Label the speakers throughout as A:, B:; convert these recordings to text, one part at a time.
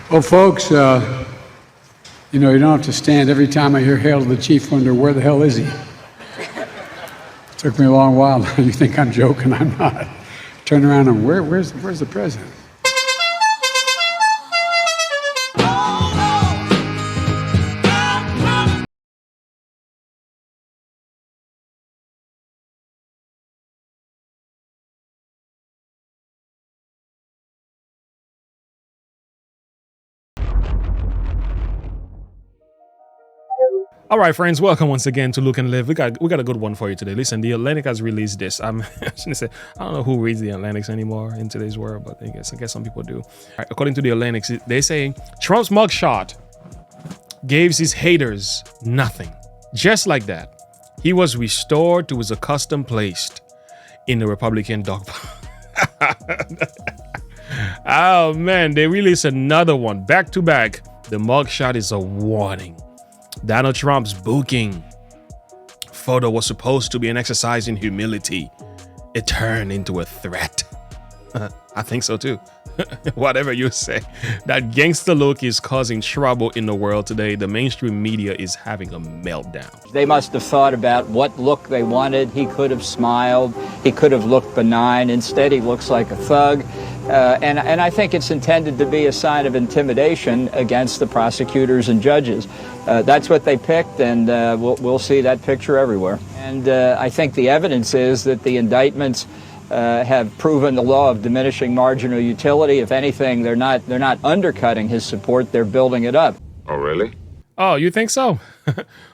A: Well, folks, you don't have to stand every time I hear Hail to the Chief, wonder where the hell is he? Took me a long while. You think I'm joking? I'm not. Turn around and where's the president?
B: All right, friends, welcome once again to Look and Live. We got a good one for you today. Listen, the Atlantic has released this. I don't know who reads the Atlantics anymore in today's world, but I guess some people do. Right, according to the Atlantics, they say Trump's mugshot gave his haters nothing. Just like that, he was restored to his accustomed place in the Republican dog pound. Oh man, they released another one back to back. The mugshot is a warning. Donald Trump's booking photo was supposed to be an exercise in humility. It turned into a threat. I think so too. Whatever you say. That gangster look is causing trouble in the world today. The mainstream media is having a meltdown.
C: They must have thought about what look they wanted. He could have smiled. He could have looked benign. Instead, he looks like a thug. And I think it's intended to be a sign of intimidation against the prosecutors and judges. That's what they picked, and we'll see that picture everywhere. And I think the evidence is that the indictments have proven the law of diminishing marginal utility. If anything, they're not undercutting his support, they're building it up.
D: Oh, really?
B: Oh, you think so?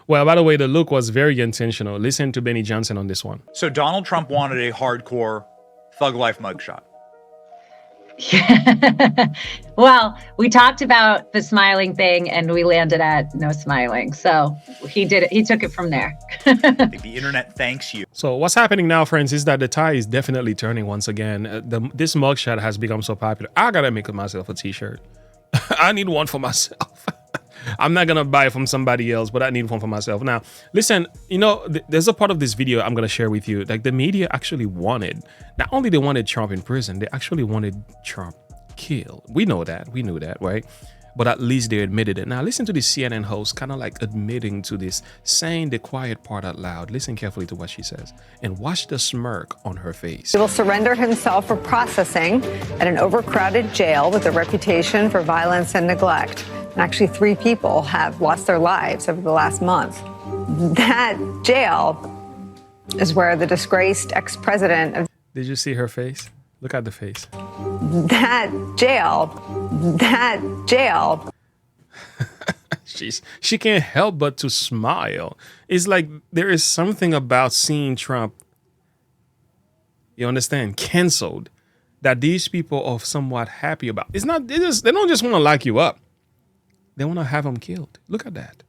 B: Well, by the way, the look was very intentional. Listen to Benny Johnson on this one.
E: So Donald Trump wanted a hardcore thug life mugshot.
F: Well, we talked about the smiling thing and we landed at no smiling. So he did it. He took it from there.
E: The internet thanks you.
B: So what's happening now, friends, is that the tide is definitely turning once again. This mugshot has become so popular. I gotta make myself a t-shirt. I need one for myself. I'm not gonna buy it from somebody else, but I need one for myself. Now, listen, there's a part of this video I'm gonna share with you. Like, the media actually wanted, not only they wanted Trump in prison, they actually wanted Trump killed. We know that, right? But at least they admitted it. Now, listen to this CNN host kind of like admitting to this, saying the quiet part out loud. Listen carefully to what she says and watch the smirk on her face.
G: He will surrender himself for processing at an overcrowded jail with a reputation for violence and neglect. And actually, 3 people have lost their lives over the last month. That jail is where the disgraced ex-president of...
B: Did you see her face? Look at the face.
G: That jail.
B: She can't help but to smile. It's like there is something about seeing Trump, you understand, canceled, that these people are somewhat happy about. It's not, they don't just want to lock you up. They want to have him killed. Look at that.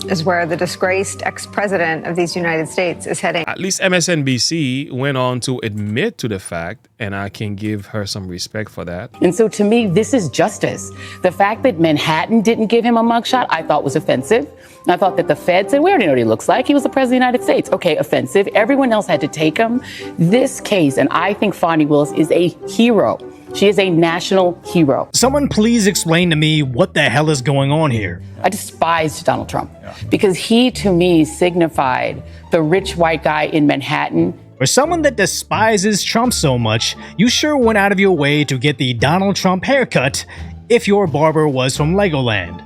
G: Is where the disgraced ex-president of these United States is heading.
B: At least MSNBC went on to admit to the fact, and I can give her some respect for that.
H: And so to me, this is justice. The fact that Manhattan didn't give him a mugshot, I thought was offensive. I thought that the Fed said, we already know what he looks like. He was the president of the United States. Okay, offensive. Everyone else had to take him. This case, and I think Fonnie Willis is a hero. She is a national hero.
I: Someone please explain to me what the hell is going on here.
H: I despised Donald Trump because he, to me, signified the rich white guy in Manhattan.
I: For someone that despises Trump so much, you sure went out of your way to get the Donald Trump haircut if your barber was from Legoland.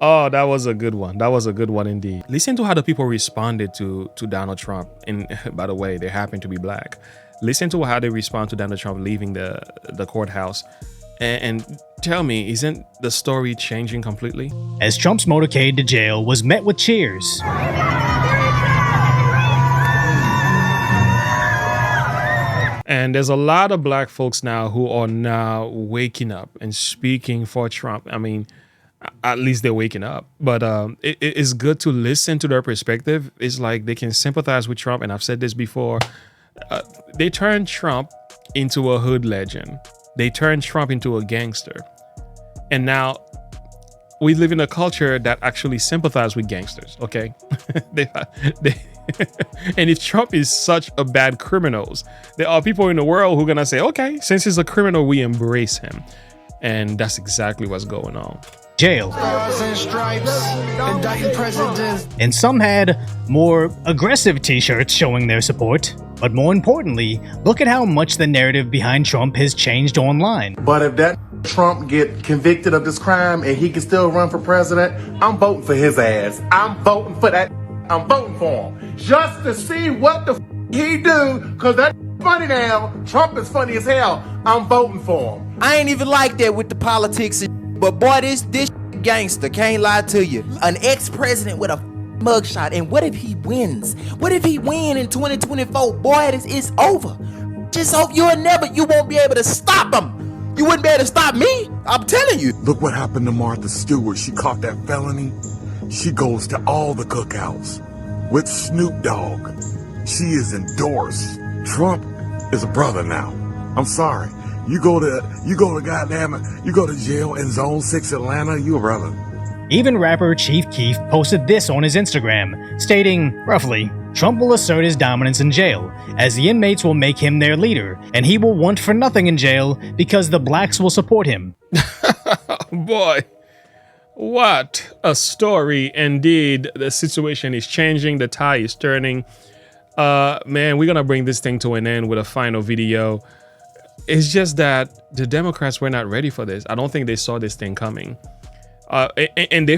B: Oh, that was a good one. That was a good one indeed. Listen to how the people responded to Donald Trump. And by the way, they happen to be black. Listen to how they respond to Donald Trump leaving the courthouse. And tell me, isn't the story changing completely?
I: As Trump's motorcade to jail was met with cheers.
B: And there's a lot of black folks now who are now waking up and speaking for Trump. I mean, at least they're waking up. But it is good to listen to their perspective. It's like they can sympathize with Trump. And I've said this before. They turned Trump into a hood legend. They turned Trump into a gangster. And now we live in a culture that actually sympathizes with gangsters, okay? And if Trump is such a bad criminal, there are people in the world who are going to say, okay, since he's a criminal, we embrace him. And that's exactly what's going on.
I: Jail. And some had more aggressive t-shirts showing their support. But more importantly, look at how much the narrative behind Trump has changed online.
D: But if that Trump get convicted of this crime and he can still run for president, I'm voting for his ass. I'm voting for that. I'm voting for him. Just to see what the he do, because that funny now. Trump is funny as hell. I'm voting for him.
J: I ain't even like that with the politics, but boy, this gangster, can't lie to you. An ex-president with a mugshot, and what if he wins? What if he win in 2024? Boy, it's over. Just hope you won't be able to stop him. You wouldn't be able to stop me, I'm telling you.
K: Look what happened to Martha Stewart. She caught that felony. She goes to all the cookouts with Snoop Dogg. She is endorsed. Trump is a brother now. I'm sorry. You go to jail in Zone 6 Atlanta, you a brother.
I: Even rapper Chief Keef posted this on his Instagram, stating, roughly, Trump will assert his dominance in jail, as the inmates will make him their leader, and he will want for nothing in jail because the blacks will support him.
B: Boy, what a story. Indeed, the situation is changing, the tide is turning. Man, we're going to bring this thing to an end with a final video. It's just that the Democrats were not ready for this. I don't think they saw this thing coming. And they're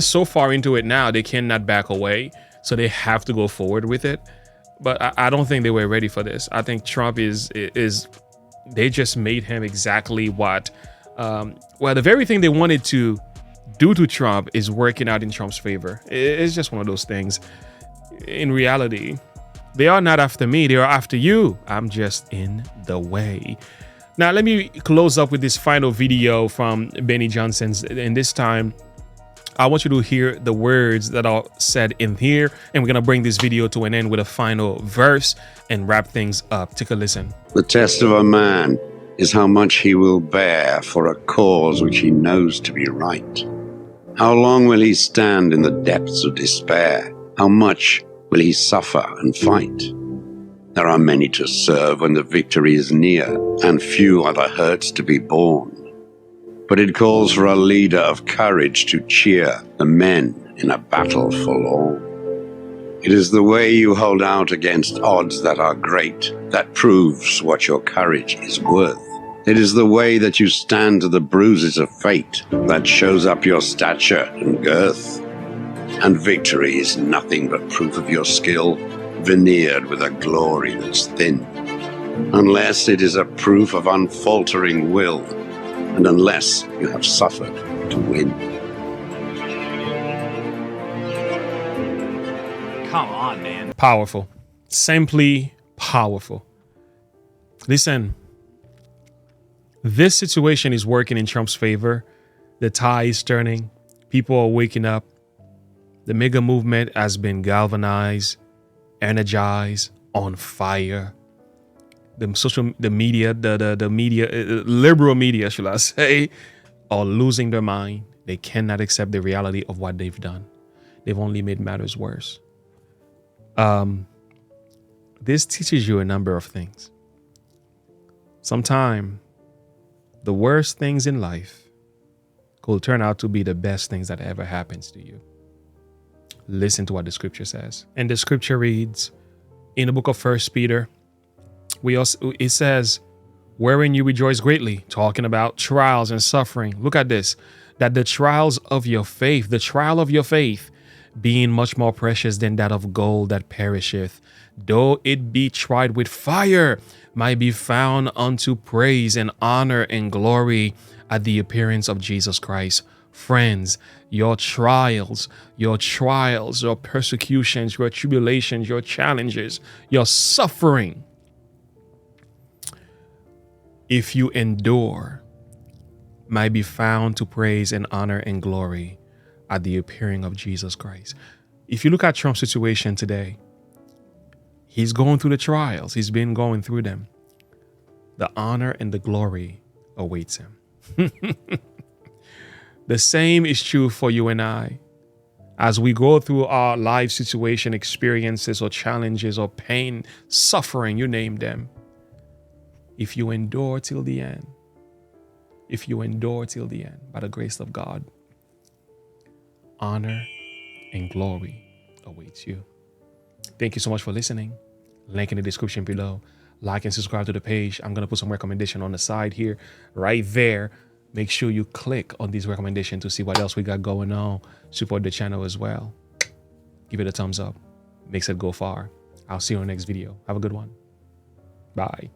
B: so far into it now, they cannot back away. So they have to go forward with it. But I don't think they were ready for this. I think Trump they just made him exactly what, the very thing they wanted to do to Trump is working out in Trump's favor. It's just one of those things. In reality, they are not after me, they are after you. I'm just in the way. Now, let me close up with this final video from Benny Johnson's. And this time, I want you to hear the words that are said in here. And we're going to bring this video to an end with a final verse and wrap things up. Take a listen.
L: The test of a man is how much he will bear for a cause which he knows to be right. How long will he stand in the depths of despair? How much will he suffer and fight? There are many to serve when the victory is near, and few are the hurts to be borne. But it calls for a leader of courage to cheer the men in a battle forlorn. It is the way you hold out against odds that are great that proves what your courage is worth. It is the way that you stand to the bruises of fate that shows up your stature and girth. And victory is nothing but proof of your skill, veneered with a glory that's thin. Unless it is a proof of unfaltering will, and unless you have suffered to win.
E: Come on, man.
B: Powerful. Simply powerful. Listen, this situation is working in Trump's favor. The tide is turning. People are waking up. The mega movement has been galvanized, energized, on fire. The media, the media, liberal media, should I say, are losing their mind. They cannot accept the reality of what they've done. They've only made matters worse. This teaches you a number of things. Sometimes the worst things in life could turn out to be the best things that ever happens to you. Listen to what the scripture says. And the scripture reads in the book of 1 Peter, it says, wherein you rejoice greatly, talking about trials and suffering. Look at this, that the trial of your faith, being much more precious than that of gold that perisheth, though it be tried with fire, might be found unto praise and honor and glory at the appearance of Jesus Christ. Friends, your trials, your persecutions, your tribulations, your challenges, your suffering, if you endure, might be found to praise and honor and glory at the appearing of Jesus Christ. If you look at Trump's situation today, he's going through the trials. He's been going through them. The honor and the glory awaits him. The same is true for you and I. As we go through our life situation, experiences, or challenges, or pain, suffering, you name them, if you endure till the end, by the grace of God, honor and glory awaits you. Thank you so much for listening. Link in the description below. Like and subscribe to the page. I'm going to put some recommendation on the side here, right there. Make sure you click on these recommendations to see what else we got going on. Support the channel as well. Give it a thumbs up. Makes it go far. I'll see you in the next video. Have a good one. Bye.